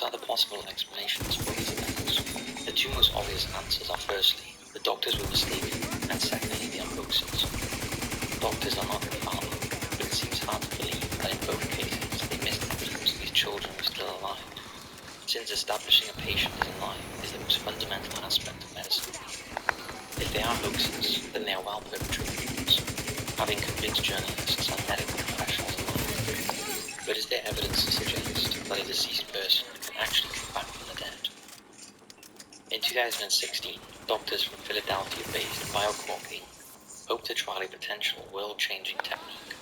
are the possible explanations for these events? The two most obvious answers are firstly, the doctors were mistaken, and secondly, they are hoaxes. Doctors are not infallible, but it seems hard to believe that in both cases they missed evidence these children were still alive, since establishing a patient is alive is the most fundamental aspect of medicine. If they are hoaxes, then they are well perpetrated ones, having convinced journalists and medical professionals alike. But is there evidence to suggest that a deceased person can actually come back from the dead? In 2016, doctors from Philadelphia-based BioCorp Inc. hoped to trial a potential world-changing technique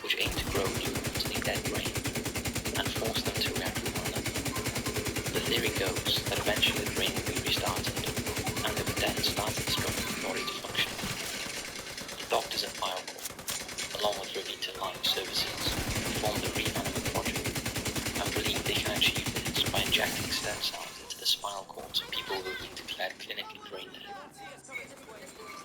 which aimed to grow neurons in a dead brain and force them to react with one another. The theory goes that eventually the brain will be restarted and they would then start instructing the body to function. The doctors at BioCorp, along with Revita Life Services, formed the Reanimate project and believe they can achieve this by injecting stem cells into the spinal cords of people who have been declared clinically brain dead.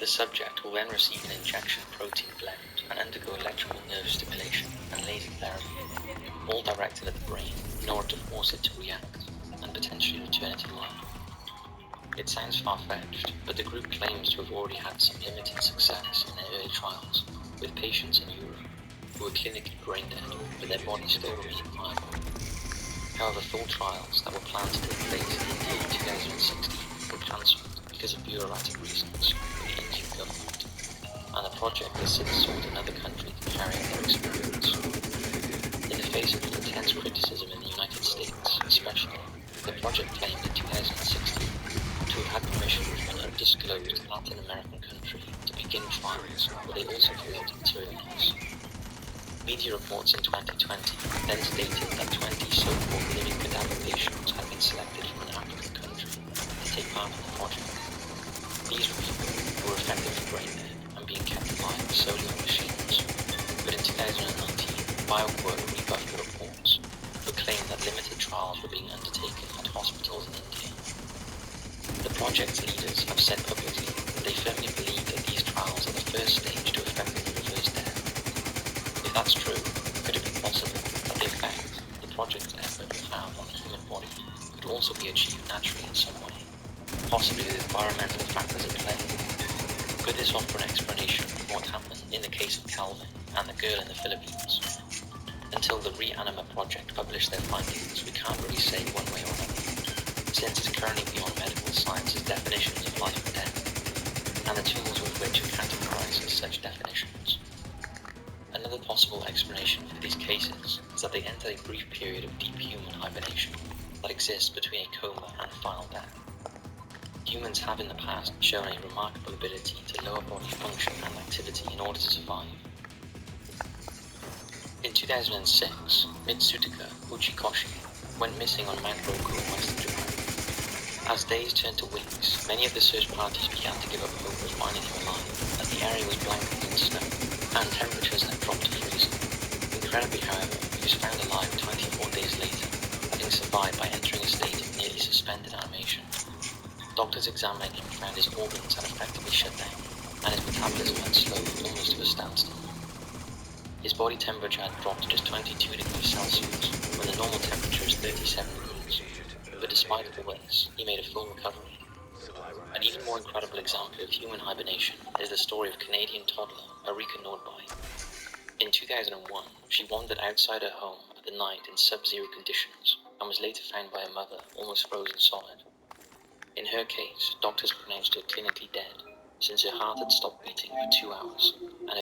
The subject will then receive an injection protein blend and undergo electrical nerve stimulation and laser therapy, all directed at the brain in order to force it to react and potentially return it to life. It sounds far-fetched, but the group claims to have already had some limited success in their early trials with patients in Europe who were clinically brain dead, but their bodies still remained viable. However, full trials that were planned to take place in India in 2016 were cancelled because of bureaucratic reasons from the Indian government, and the project has since sought another country to carry out their experiments. In the face of intense criticism in the United States, especially, the project claimed in 2016 to have had permission from an undisclosed Latin American country to begin trials where they also failed material loss. Media reports in 2020 then stated that 20 so-called living cadaver patients had been selected from an African country to take part in the project. These were people who were effectively brain dead and being kept alive solely on machines. But in 2019, BioCorp rebuffed the reports, but claimed that limited trials were being undertaken at hospitals in India. The project's leaders have said publicly that they firmly believe that these trials are the first stage to effectively reverse death. If that's true, could it be possible that the effect the project's effort will have on the human body could also be achieved naturally in some way, possibly with environmental factors at play? Could this offer an explanation of what happened in the case of Calvin and the girl in the Philippines? Until the Reanimate project published their findings, we can't really say one way or another, since it's currently beyond medical science's definitions of life and death, and the tools with which it categorizes such definitions. Another possible explanation for these cases is that they enter a brief period of deep human hibernation that exists between a coma and final death. Humans have in the past shown a remarkable ability to lower body function and activity in order to survive. In 2006, Mitsutika Uchikoshi went missing on Mount Roku in western Japan. As days turned to weeks, many of the search parties began to give up hope of finding him alive, as the area was blanketed in snow, and temperatures had dropped to freezing. Incredibly, however, he was found alive 24 days later, having survived by entering a state of nearly suspended animation. Doctors examining him found his organs had effectively shut down, and his metabolism had slowed almost to a standstill. His body temperature had dropped to just 22 degrees Celsius, when the normal temperature is 37 degrees. But despite all this, he made a full recovery. An even more incredible example of human hibernation is the story of Canadian toddler Erika Nordby. In 2001, she wandered outside her home at the night in sub-zero conditions and was later found by her mother almost frozen solid. In her case, doctors pronounced her clinically dead, since her heart had stopped beating for 2 hours and